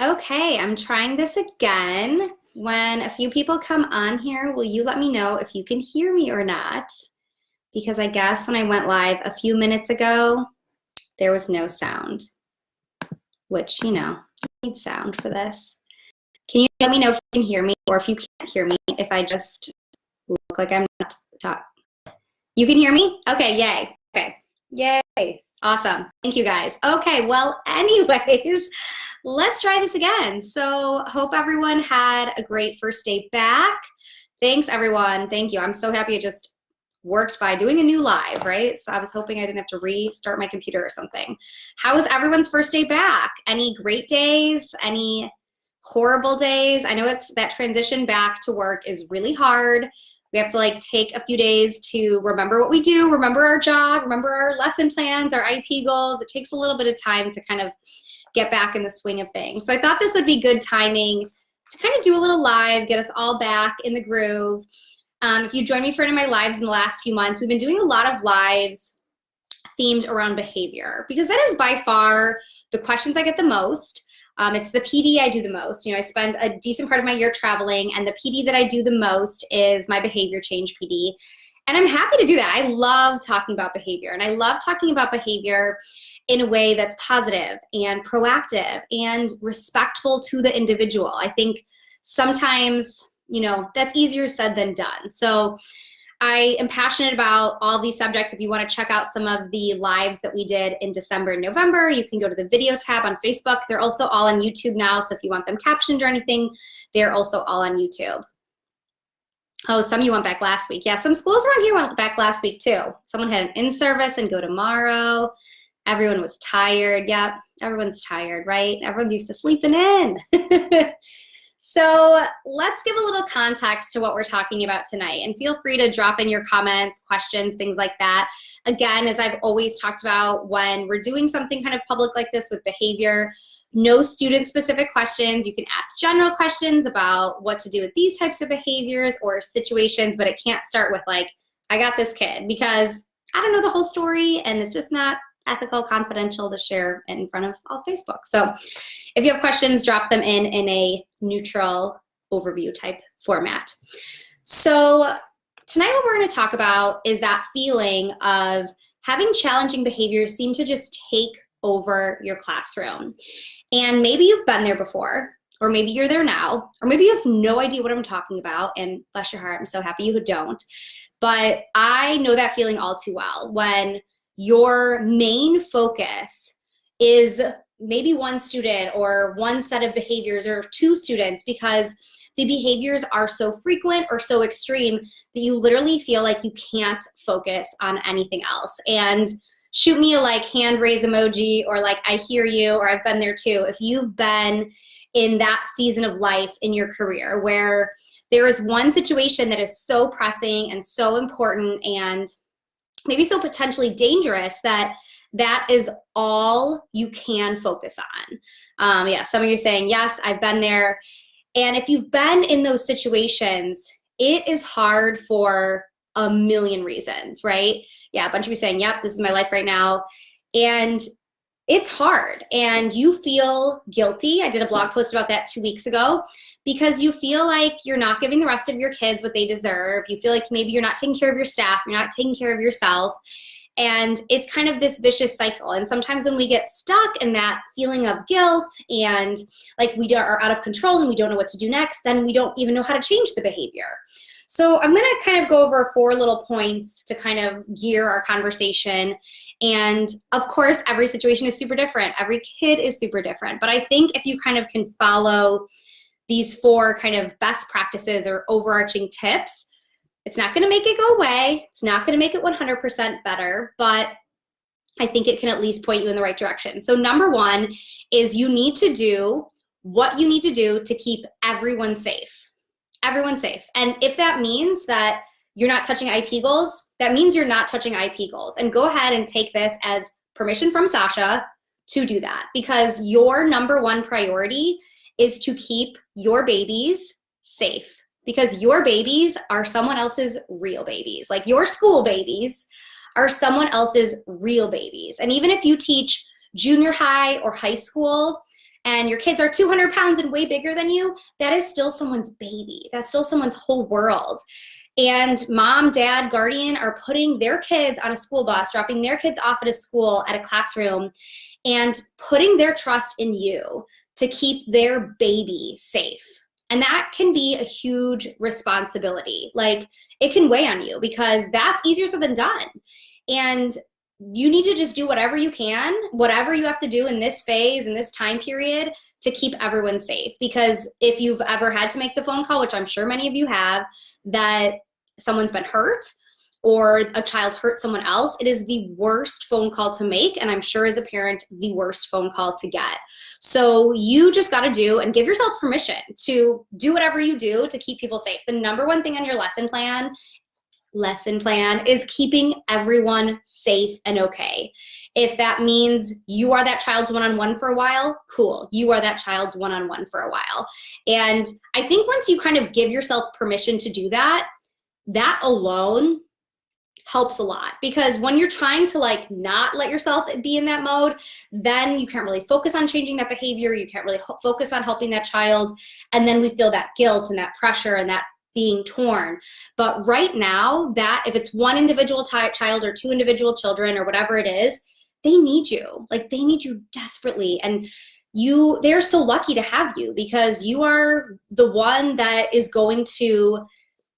Okay, I'm trying this again. When a few people come on here, will you let me know if you can hear me or not? Because I guess when I went live a few minutes ago, there was no sound, which, I need sound for this. Can you let me know if you can hear me or if you can't hear me if I just look like I'm not talking? You can hear me? Okay, yay. Okay, yay. Awesome. Thank you guys. Okay, well, anyways, let's try this again. So hope everyone had a great first day back. Thanks, everyone. Thank you. I'm so happy it just worked by doing a new live, right? So I was hoping I didn't have to restart my computer or something. How was everyone's first day back? Any great days? Any horrible days? I know it's that transition back to work is really hard. We have to take a few days to remember what we do, remember our job, remember our lesson plans, our IEP goals. It takes a little bit of time to kind of get back in the swing of things. So I thought this would be good timing to kind of do a little live, get us all back in the groove. If you joined me for any of my lives in the last few months, we've been doing a lot of lives themed around behavior because that is by far the questions I get the most. It's the PD I do the most. I spend a decent part of my year traveling, and the PD that I do the most is my behavior change PD. And I'm happy to do that. I love talking about behavior, and I love talking about behavior in a way that's positive and proactive and respectful to the individual. I think sometimes, that's easier said than done. So I am passionate about all these subjects. If you want to check out some of the lives that we did in December and November, you can go to the video tab on Facebook. They're also all on YouTube now, so if you want them captioned or anything, they're also all on YouTube. Oh, some of you went back last week. Yeah, some schools around here went back last week too. Someone had an in-service and go tomorrow. Everyone was tired. Yep, everyone's tired, right? Everyone's used to sleeping in. So let's give a little context to what we're talking about tonight, and feel free to drop in your comments, questions, things like that. Again, as I've always talked about, when we're doing something kind of public like this with behavior, no student-specific questions. You can ask general questions about what to do with these types of behaviors or situations, but it can't start with I got this kid, because I don't know the whole story, and it's just not ethical, confidential to share in front of all Facebook. So if you have questions, drop them in a neutral overview type format. So tonight what we're going to talk about is that feeling of having challenging behaviors seem to just take over your classroom. And maybe you've been there before, or maybe you're there now, or maybe you have no idea what I'm talking about, and bless your heart, I'm so happy you don't. But I know that feeling all too well, when your main focus is maybe one student or one set of behaviors or two students, because the behaviors are so frequent or so extreme that you literally feel like you can't focus on anything else. And shoot me a hand raise emoji, or I hear you, or I've been there too, if you've been in that season of life in your career where there is one situation that is so pressing and so important and maybe so potentially dangerous that is all you can focus on. Yeah, some of you are saying, yes, I've been there. And if you've been in those situations, it is hard for a million reasons, right? Yeah, a bunch of you saying, yep, this is my life right now. And it's hard, and you feel guilty. I did a blog post about that 2 weeks ago, because you feel like you're not giving the rest of your kids what they deserve. You feel like maybe you're not taking care of your staff, you're not taking care of yourself. And it's kind of this vicious cycle. And sometimes when we get stuck in that feeling of guilt and we are out of control and we don't know what to do next, then we don't even know how to change the behavior. So I'm going to kind of go over 4 little points to kind of gear our conversation. And of course, every situation is super different. Every kid is super different. But I think if you kind of can follow these 4 kind of best practices or overarching tips, it's not going to make it go away. It's not going to make it 100% better, but I think it can at least point you in the right direction. So number 1 is you need to do what you need to do to keep everyone safe. Everyone safe. And if that means that you're not touching IP goals, that means you're not touching IP goals. And go ahead and take this as permission from Sasha to do that, because your number 1 priority is to keep your babies safe, because your babies are someone else's real babies. Your school babies are someone else's real babies. And even if you teach junior high or high school, and your kids are 200 pounds and way bigger than you, that is still someone's baby. That's still someone's whole world. And mom, dad, guardian are putting their kids on a school bus, dropping their kids off at a school, at a classroom, and putting their trust in you to keep their baby safe. And that can be a huge responsibility. Like, it can weigh on you because that's easier said than done. And you need to just do whatever you can, whatever you have to do in this phase, in this time period, to keep everyone safe. Because if you've ever had to make the phone call, which I'm sure many of you have, that someone's been hurt or a child hurt someone else, it is the worst phone call to make. And I'm sure as a parent, the worst phone call to get. So you just got to do and give yourself permission to do whatever you do to keep people safe. The number one thing on your lesson plan is keeping everyone safe and okay. If that means you are that child's one-on-one for a while, cool. You are that child's one-on-one for a while. And I think once you kind of give yourself permission to do that, that alone helps a lot. Because when you're trying to like not let yourself be in that mode, then you can't really focus on changing that behavior. You can't really focus on helping that child. And then we feel that guilt and that pressure and that being torn. But right now, that if it's one individual child or two individual children or whatever it is, they need you. Like, they need you desperately. And they're so lucky to have you because you are the one that is going to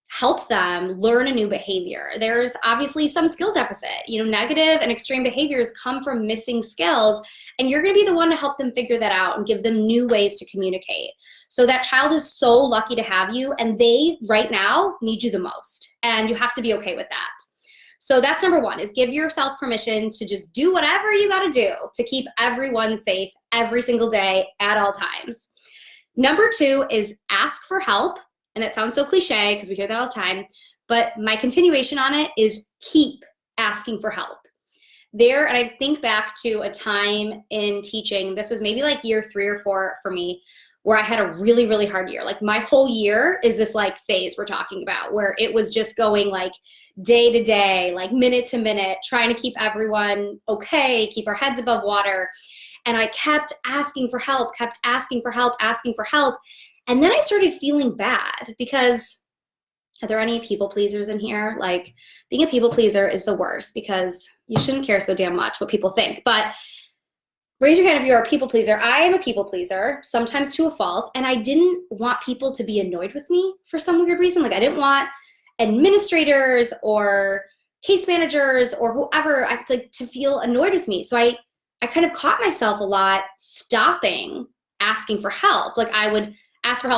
help them learn a new behavior. There's obviously some skill deficit. Negative and extreme behaviors come from missing skills, and you're going to be the one to help them figure that out and give them new ways to communicate. So that child is so lucky to have you, and they right now need you the most, and you have to be okay with that. So that's number one, is give yourself permission to just do whatever you got to do to keep everyone safe every single day at all times. Number two is ask for help. And that sounds so cliche because we hear that all the time, but my continuation on it is keep asking for help. And I think back to a time in teaching, this was maybe like year 3 or 4 for me, where I had a really, really hard year. Like, my whole year is this like phase we're talking about, where it was just going like day to day, like minute to minute, trying to keep everyone okay, keep our heads above water. And I kept asking for help. And then I started feeling bad because, are there any people pleasers in here? Like, being a people pleaser is the worst because you shouldn't care so damn much what people think. But raise your hand if you're a people pleaser. I am a people pleaser, sometimes to a fault, and I didn't want people to be annoyed with me for some weird reason. Like, I didn't want administrators or case managers or whoever to feel annoyed with me. So I kind of caught myself a lot stopping asking for help. Like, I would ask for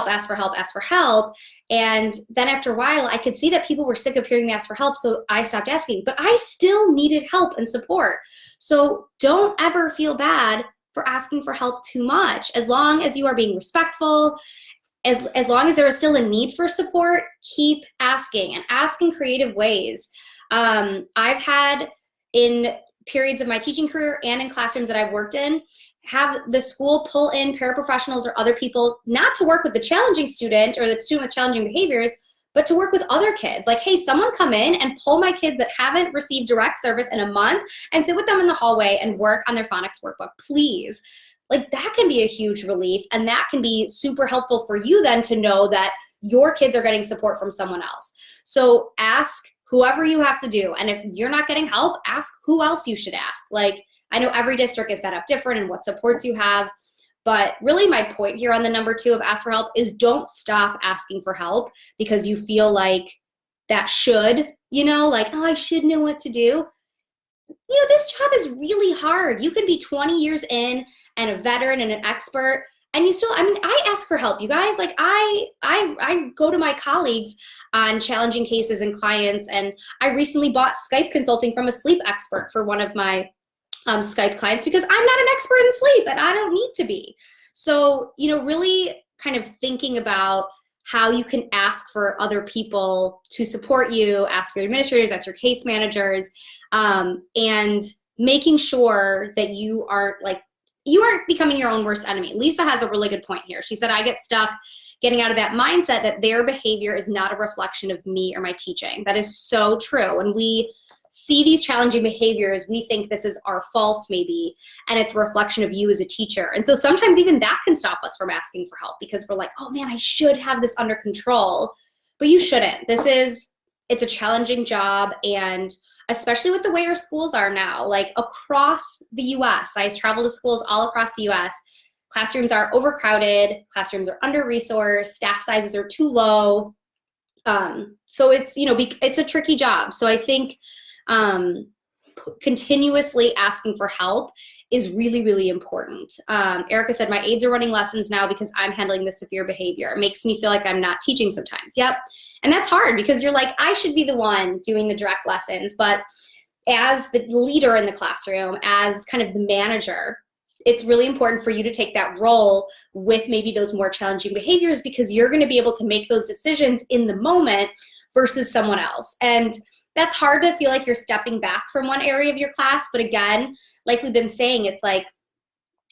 help. And then after a while, I could see that people were sick of hearing me ask for help, so I stopped asking. But I still needed help and support. So don't ever feel bad for asking for help too much. As long as you are being respectful, as long as there is still a need for support, keep asking and ask in creative ways. I've had, in periods of my teaching career and in classrooms that I've worked in, have the school pull in paraprofessionals or other people, not to work with the challenging student or the student with challenging behaviors, but to work with other kids. Like, hey, someone come in and pull my kids that haven't received direct service in a month and sit with them in the hallway and work on their phonics workbook, please. Like, that can be a huge relief, and that can be super helpful for you then to know that your kids are getting support from someone else. So ask whoever you have to do. And if you're not getting help, ask who else you should ask. Like, I know every district is set up different and what supports you have, but really my point here on the number 2 of ask for help is don't stop asking for help because you feel like that should, like, oh, I should know what to do. This job is really hard. You can be 20 years in and a veteran and an expert, and you still, I ask for help, you guys. Like, I go to my colleagues on challenging cases and clients, and I recently bought Skype consulting from a sleep expert for one of my Skype clients because I'm not an expert in sleep and I don't need to be. So, really kind of thinking about how you can ask for other people to support you, ask your administrators, ask your case managers, and making sure that you aren't becoming your own worst enemy. Lisa has a really good point here. She said, I get stuck getting out of that mindset that their behavior is not a reflection of me or my teaching. That is so true. And we see these challenging behaviors, we think this is our fault maybe, and it's a reflection of you as a teacher. And so sometimes even that can stop us from asking for help because we're like, oh man, I should have this under control, but you shouldn't. It's a challenging job, and especially with the way our schools are now, like across the US, I travel to schools all across the US, classrooms are overcrowded, classrooms are under-resourced, staff sizes are too low. So it's, it's a tricky job. So I think continuously asking for help is really, really important. Erica said, my aides are running lessons now because I'm handling the severe behavior. It makes me feel like I'm not teaching sometimes. Yep. And that's hard because you're like, I should be the one doing the direct lessons. But as the leader in the classroom, as kind of the manager, it's really important for you to take that role with maybe those more challenging behaviors because you're going to be able to make those decisions in the moment versus someone else. And that's hard to feel like you're stepping back from one area of your class. But again, like we've been saying, it's like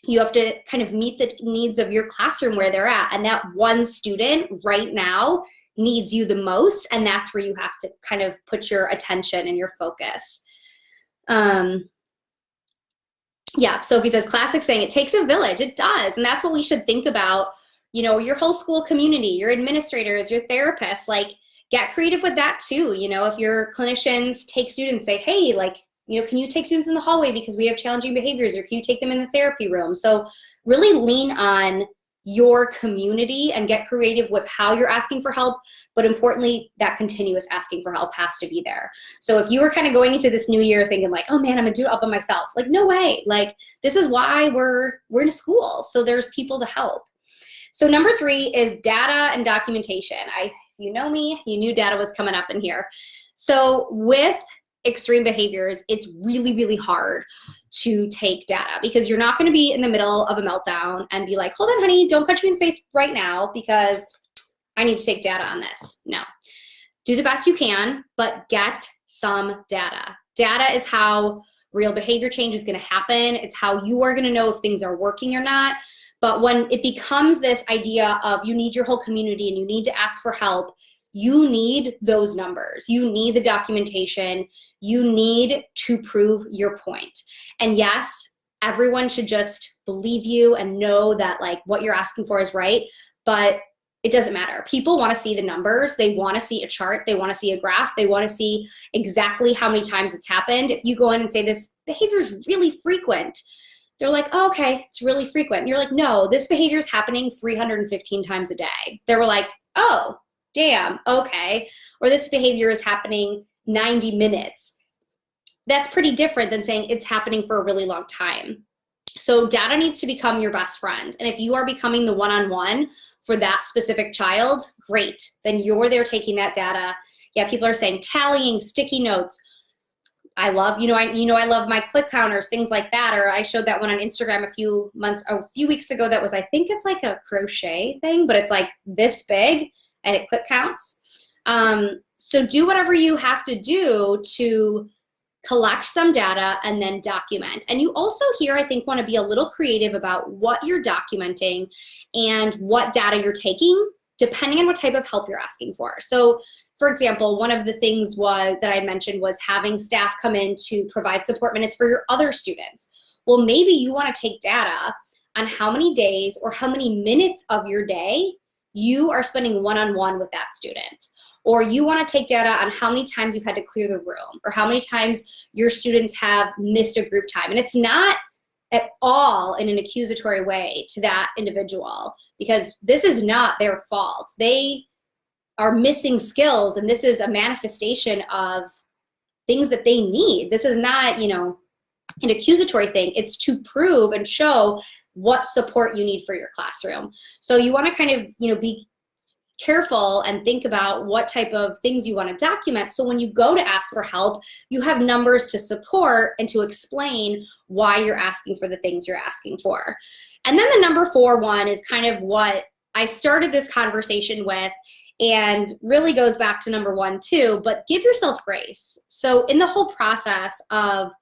you have to kind of meet the needs of your classroom where they're at. And that one student right now needs you the most. And that's where you have to kind of put your attention and your focus. Yeah, Sophie says, classic saying, it takes a village. It does. And that's what we should think about, your whole school community, your administrators, your therapists, like get creative with that too. If your clinicians take students, say, hey, like, can you take students in the hallway because we have challenging behaviors, or can you take them in the therapy room? So really lean on your community and get creative with how you're asking for help. But importantly, that continuous asking for help has to be there. So if you were kind of going into this new year thinking like, oh man, I'm gonna do it all by myself, like no way. Like this is why we're in school. So there's people to help. So number 3 is data and documentation. If you know me, you knew data was coming up in here. So with extreme behaviors, it's really, really hard to take data because you're not going to be in the middle of a meltdown and be like, hold on, honey, don't punch me in the face right now because I need to take data on this. No. Do the best you can, but get some data. Data is how real behavior change is going to happen. It's how you are going to know if things are working or not. But when it becomes this idea of you need your whole community and you need to ask for help, you need those numbers. You need the documentation. You need to prove your point. And yes, everyone should just believe you and know that like what you're asking for is right, but it doesn't matter. People want to see the numbers. They want to see a chart. They want to see a graph. They want to see exactly how many times it's happened. If you go in and say this behavior is really frequent, they're like, oh, okay, it's really frequent. And you're like, no, this behavior is happening 315 times a day. They were like, oh, damn, okay. Or this behavior is happening 90 minutes. That's pretty different than saying it's happening for a really long time. So data needs to become your best friend. And if you are becoming the one-on-one for that specific child, great. Then you're there taking that data. Yeah, people are saying tallying, sticky notes. I love, I love my click counters, things like that. Or I showed that one on Instagram a few weeks ago. That was, I think it's like a crochet thing, but it's like this big and it click counts. So do whatever you have to do to collect some data and then document. And you also here, I think, want to be a little creative about what you're documenting and what data you're taking, depending on what type of help you're asking for. So for example, one of the things that I mentioned was having staff come in to provide support minutes for your other students. Well, maybe you want to take data on how many days or how many minutes of your day you are spending one-on-one with that student. Or you want to take data on how many times you've had to clear the room or how many times your students have missed a group time. And it's not at all in an accusatory way to that individual because this is not their fault. They are missing skills and this is a manifestation of things that they need. This is not, an accusatory thing. It's to prove and show what support you need for your classroom. So you want to kind of, be careful and think about what type of things you want to document. So when you go to ask for help, you have numbers to support and to explain why you're asking for the things you're asking for. And then the number 4 one is kind of what I started this conversation with and really goes back to number 1 too, but give yourself grace. So in the whole process of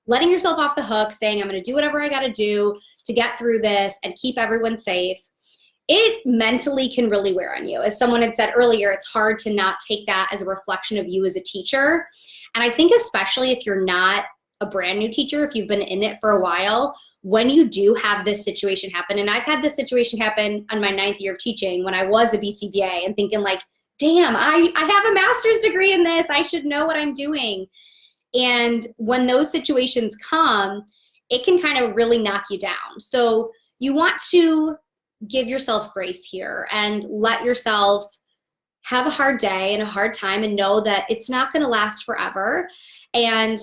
letting yourself off the hook, saying, I'm going to do whatever I got to do to get through this and keep everyone safe, it mentally can really wear on you. As someone had said earlier, it's hard to not take that as a reflection of you as a teacher. And I think especially if you're not a brand new teacher, if you've been in it for a while, when you do have this situation happen, and I've had this situation happen on my 9th year of teaching when I was a BCBA and thinking like, damn, I have a master's degree in this. I should know what I'm doing. And when those situations come, it can kind of really knock you down. So you want to give yourself grace here and let yourself have a hard day and a hard time and know that it's not going to last forever, and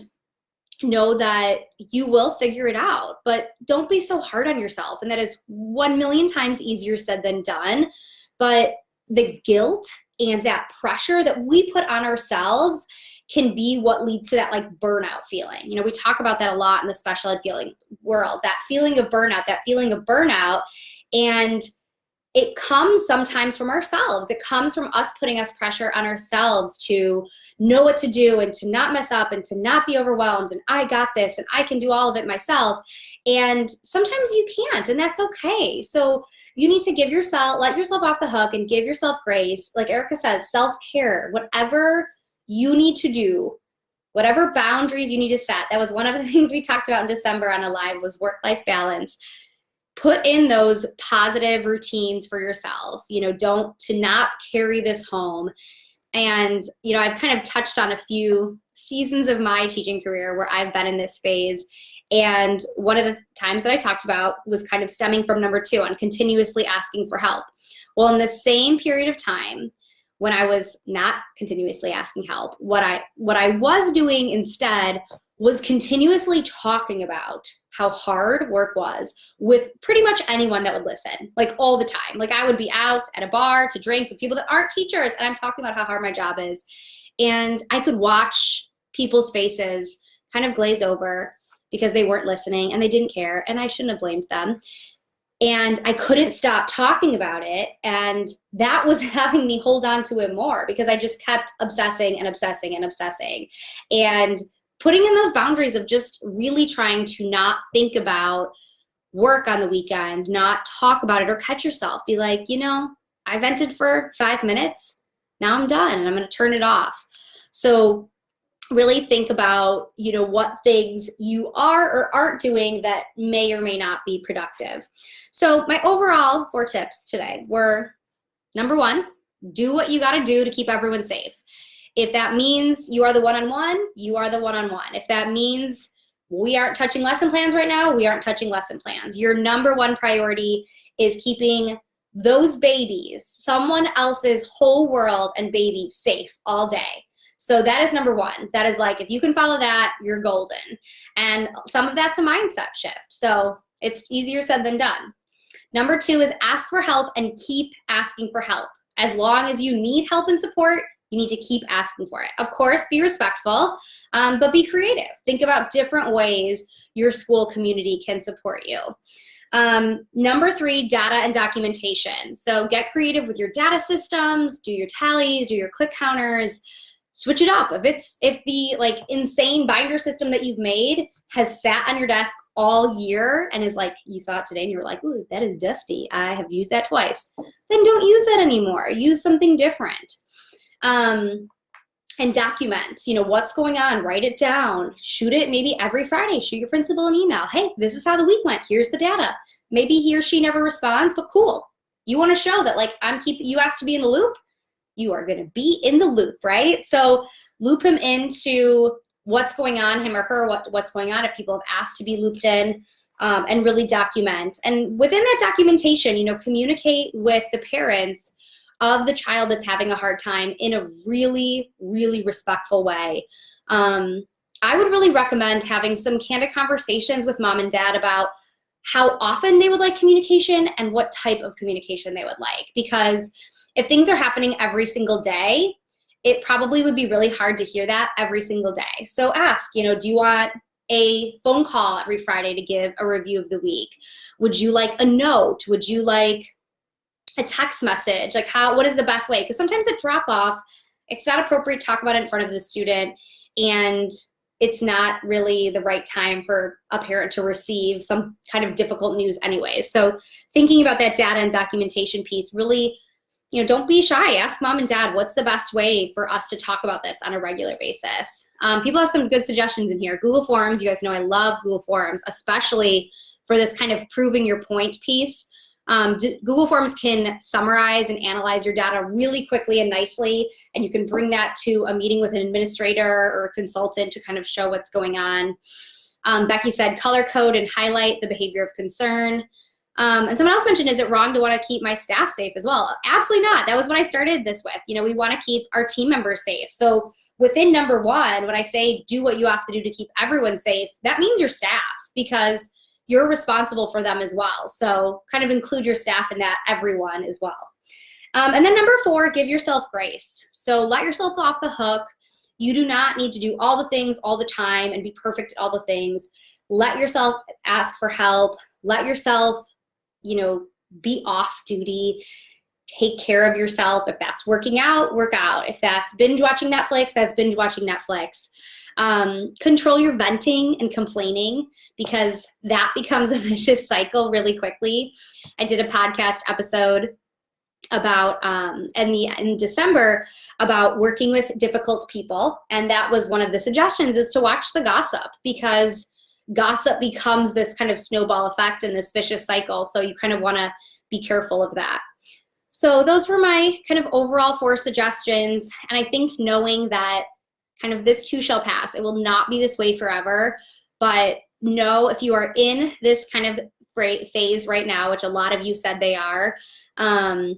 know that you will figure it out. But don't be so hard on yourself. And that is 1,000,000 times easier said than done. But the guilt and that pressure that we put on ourselves can be what leads to that like burnout feeling. You know, we talk about that a lot in the special ed feeling world, that feeling of burnout. And it comes sometimes from ourselves. It comes from us putting us pressure on ourselves to know what to do and to not mess up and to not be overwhelmed. And I got this and I can do all of it myself. And sometimes you can't, and that's okay. So you need to let yourself off the hook and give yourself grace. Like Erica says, self-care, whatever you need to do, whatever boundaries you need to set. That was one of the things we talked about in December on a live, was work-life balance. Put in those positive routines for yourself, to not carry this home. And, I've kind of touched on a few seasons of my teaching career where I've been in this phase. And one of the times that I talked about was kind of stemming from number 2 on continuously asking for help. Well, in the same period of time when I was not continuously asking help, what I was doing instead was continuously talking about how hard work was with pretty much anyone that would listen, like all the time. Like I would be out at a bar to drinks with people that aren't teachers, and I'm talking about how hard my job is. And I could watch people's faces kind of glaze over because they weren't listening and they didn't care, and I shouldn't have blamed them. And I couldn't stop talking about it, and that was having me hold on to it more because I just kept obsessing and obsessing and obsessing. And putting in those boundaries of just really trying to not think about work on the weekends, not talk about it or catch yourself. Be like, I vented for 5 minutes. Now I'm done and I'm going to turn it off. So really think about, what things you are or aren't doing that may or may not be productive. So my overall 4 tips today were, number 1, do what you got to do to keep everyone safe. If that means you are the one-on-one, you are the one-on-one. If that means we aren't touching lesson plans right now, we aren't touching lesson plans. Your number 1 priority is keeping those babies, someone else's whole world and baby, safe all day. So that is number 1. That is like, if you can follow that, you're golden. And some of that's a mindset shift. So it's easier said than done. Number 2 is ask for help and keep asking for help. As long as you need help and support, you need to keep asking for it. Of course, be respectful, but be creative. Think about different ways your school community can support you. Number 3, data and documentation. So get creative with your data systems, do your tallies, do your click counters, switch it up. If the insane binder system that you've made has sat on your desk all year and is like, you saw it today and you were like, ooh, that is dusty, I have used that twice, then don't use that anymore. Use something different. And document, what's going on, write it down, shoot it maybe every Friday, shoot your principal an email. Hey, this is how the week went. Here's the data. Maybe he or she never responds, but cool. You want to show that you asked to be in the loop. You are going to be in the loop, right? So loop him into what's going on, him or her, what's going on if people have asked to be looped in, and really document. And within that documentation, communicate with the parents of the child that's having a hard time in a really, really respectful way. I would really recommend having some candid conversations with mom and dad about how often they would like communication and what type of communication they would like. Because if things are happening every single day, it probably would be really hard to hear that every single day. So ask, do you want a phone call every Friday to give a review of the week? Would you like a note? Would you like a text message? What is the best way? Because sometimes at drop off, it's not appropriate to talk about it in front of the student. And it's not really the right time for a parent to receive some kind of difficult news anyway. So thinking about that data and documentation piece, really, don't be shy. Ask mom and dad, what's the best way for us to talk about this on a regular basis? People have some good suggestions in here. Google Forms, you guys know I love Google Forms, especially for this kind of proving your point piece. Google Forms can summarize and analyze your data really quickly and nicely, and you can bring that to a meeting with an administrator or a consultant to kind of show what's going on. Becky said color code and highlight the behavior of concern. And someone else mentioned, is it wrong to want to keep my staff safe as well? Absolutely not. That was what I started this with. We want to keep our team members safe. So within number one, when I say do what you have to do to keep everyone safe, that means your staff, because you're responsible for them as well. So kind of include your staff in that, everyone as well. And then number four, give yourself grace. So let yourself off the hook. You do not need to do all the things all the time and be perfect at all the things. Let yourself ask for help. Let yourself, be off duty. Take care of yourself. If that's working out, work out. If that's binge watching Netflix, that's binge watching Netflix. Control your venting and complaining, because that becomes a vicious cycle really quickly. I did a podcast episode about in December about working with difficult people, and that was one of the suggestions, is to watch the gossip, because gossip becomes this kind of snowball effect and this vicious cycle. So you kind of want to be careful of that. So those were my kind of overall 4 suggestions. And I think knowing that kind of this too shall pass, it will not be this way forever, but know if you are in this kind of phase right now, which a lot of you said they are, know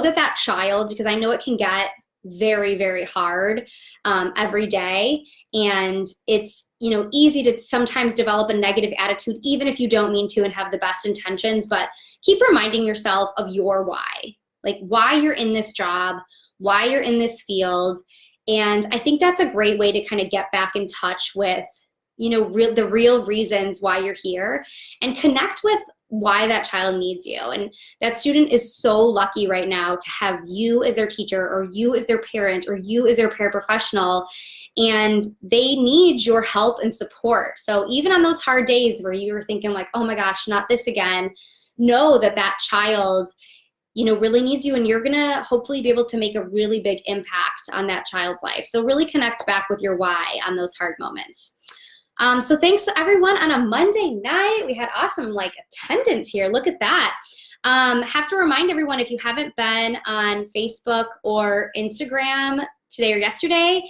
that child, because I know it can get very, very hard every day. And it's, easy to sometimes develop a negative attitude, even if you don't mean to and have the best intentions, but keep reminding yourself of your why, like why you're in this job, why you're in this field. And I think that's a great way to kind of get back in touch with, the real reasons why you're here, and connect with why that child needs you. And that student is so lucky right now to have you as their teacher, or you as their parent, or you as their paraprofessional, and they need your help and support. So even on those hard days where you're thinking like, oh my gosh, not this again, know that child really needs you, and you're gonna hopefully be able to make a really big impact on that child's life. So really connect back with your why on those hard moments. So thanks to everyone on a Monday night. We had awesome attendance here. Look at that. Have to remind everyone, if you haven't been on Facebook or Instagram today or yesterday,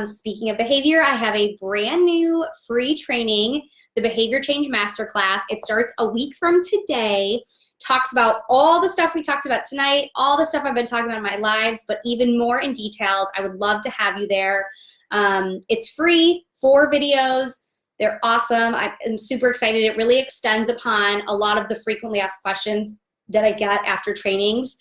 speaking of behavior, I have a brand new free training, the Behavior Change Masterclass. It starts a week from today. Talks about all the stuff we talked about tonight, all the stuff I've been talking about in my lives, but even more in detail. I would love to have you there. It's free, 4 videos. They're awesome. I'm super excited. It really extends upon a lot of the frequently asked questions that I get after trainings.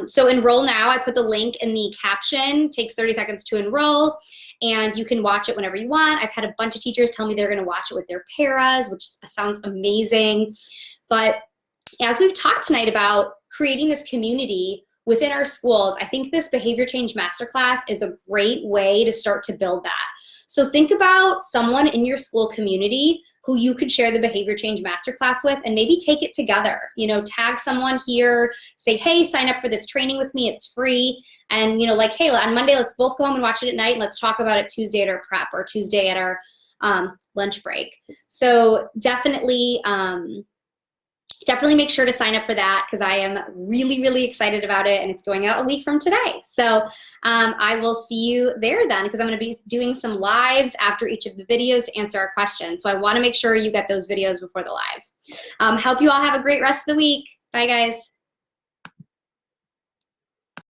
So enroll now. I put the link in the caption. Takes 30 seconds to enroll, and you can watch it whenever you want. I've had a bunch of teachers tell me they're going to watch it with their paras, which sounds amazing. But as we've talked tonight about creating this community within our schools, I think this Behavior Change Masterclass is a great way to start to build that. So think about someone in your school community who you could share the Behavior Change Masterclass with, and maybe take it together. Tag someone here, say, hey, sign up for this training with me, it's free. And hey, on Monday, let's both go home and watch it at night, and let's talk about it Tuesday at our prep, or Tuesday at our lunch break. So definitely make sure to sign up for that, because I am really, really excited about it, and it's going out a week from today. So I will see you there then, because I'm going to be doing some lives after each of the videos to answer our questions. So I want to make sure you get those videos before the live. Hope you all have a great rest of the week. Bye, guys.